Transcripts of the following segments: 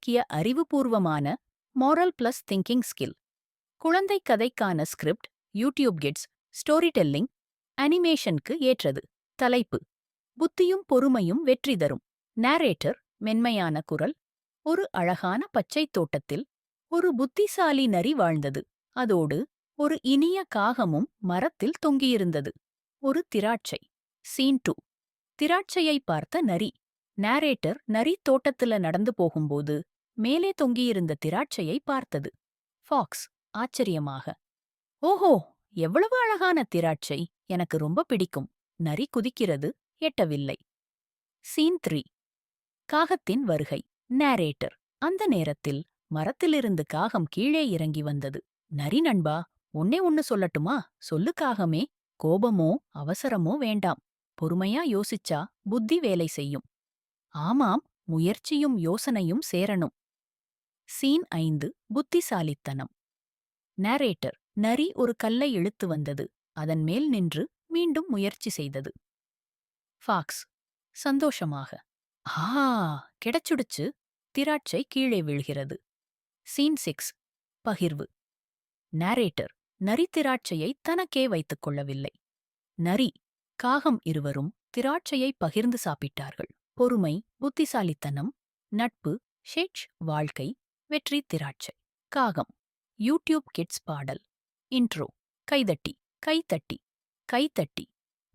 உள்ளடக்கிய அறிவுபூர்வமான moral plus thinking skill. குழந்தை கதைக்கான script, YouTube kids, story telling, அனிமேஷனுக்கு ஏற்றது. தலைப்பு: புத்தியும் பொறுமையும் வெற்றி தரும். நேரேட்டர்: மென்மையான குரல். ஒரு அழகான பச்சைத் தோட்டத்தில் ஒரு புத்திசாலி நரி வாழ்ந்தது. அதோடு ஒரு இனிய காகமும் மரத்தில் தொங்கியிருந்தது. ஒரு திராட்சை. சீன் 2. திராட்சையை பார்த்த நரி. நேரேட்டர் நரி தோட்டத்துல நடந்து போகும்போது மேலே தொங்கியிருந்த திராட்சையை பார்த்தது. ஃபாக்ஸ் ஆச்சரியமாக: ஓஹோ, எவ்வளவு அழகான திராட்சை! எனக்கு ரொம்ப பிடிக்கும். நரி குதிக்கிறது, எட்டவில்லை. சீன் 3. காகத்தின் வருகை. நேரேட்டர்: அந்த நேரத்தில் மரத்திலிருந்து காகம் கீழே இறங்கி வந்தது. நரி நண்பா, ஒண்ணு சொல்லட்டுமா? சொல்லு காகமே. கோபமோ அவசரமோ வேண்டாம். பொறுமையா யோசிச்சா புத்தி வேலை செய்யும். ஆமாம், முயற்சியும் யோசனையும் சேரணும். சீன் 5. புத்திசாலித்தனம். நேரேட்டர்: நரி ஒரு கல்லை இழுத்து வந்தது. அதன் மேல் நின்று மீண்டும் முயற்சி செய்தது. ஃபாக்ஸ் சந்தோஷமாக: ஆ, கிடைச்சுடுச்சு. திராட்சை கீழே விழுகிறது. சீன் 6. பகிர்வு. நேரேட்டர்: நரி திராட்சையை தனக்கே வைத்துக் கொள்ளவில்லை. நரி, காகம் இருவரும் திராட்சையை பகிர்ந்து சாப்பிட்டார்கள். பொறுமை, புத்திசாலித்தனம், நட்பு, ஷேட்ச் வாழ்க்கை, வெற்றி திராட்சை. காகம். யூடியூப் கிட்ஸ் பாடல். இன்ட்ரோ. கைதட்டி கைதட்டி கைதட்டி.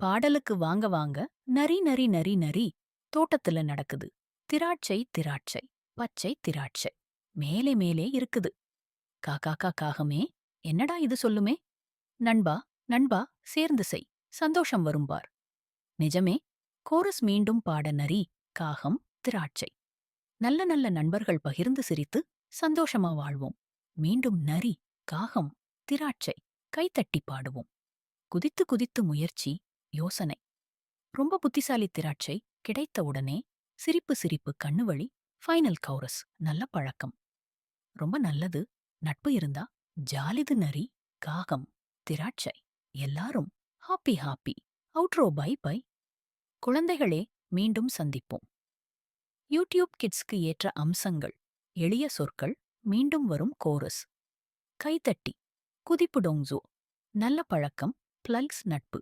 பாடலுக்கு வாங்க வாங்க. நரி நரி நரி நரி தோட்டத்துல நடக்குது. திராட்சை திராட்சை, பச்சை திராட்சை மேலே மேலே இருக்குது. காக்கா காகமே, என்னடா இது சொல்லுமே? நண்பா நண்பா, சேர்ந்து செய், சந்தோஷம் வரும்பார். நிஜமே. கோரஸ் மீண்டும் பாட நரி, காகம், திராட்சை. நல்ல நல்ல நண்பர்கள் பகிர்ந்து சிரித்து சந்தோஷமா வாழ்வோம். மீண்டும் நரி, காகம், திராட்சை கைத்தட்டி பாடுவோம். குதித்து குதித்து முயற்சி, யோசனை. ரொம்ப புத்திசாலி திராட்சை கிடைத்த உடனே சிரிப்பு சிரிப்பு கண்ணுவழி. ஃபைனல் கௌரஸ். நல்ல பழக்கம். ரொம்ப நல்லது. நட்பு இருந்தா ஜாலிது. நரி, காகம், திராட்சை எல்லாரும் happy happy. Outro. Bye bye. குழந்தைகளே, மீண்டும் சந்திப்போம். யூடியூப் கிட்ஸ்க்கு ஏற்ற அம்சங்கள்: எளிய சொற்கள், மீண்டும் வரும் கோரஸ், கைத்தட்டி, குதிப்பு டோங்ஸோ, நல்ல பழக்கம், பிளக்ஸ் நட்பு.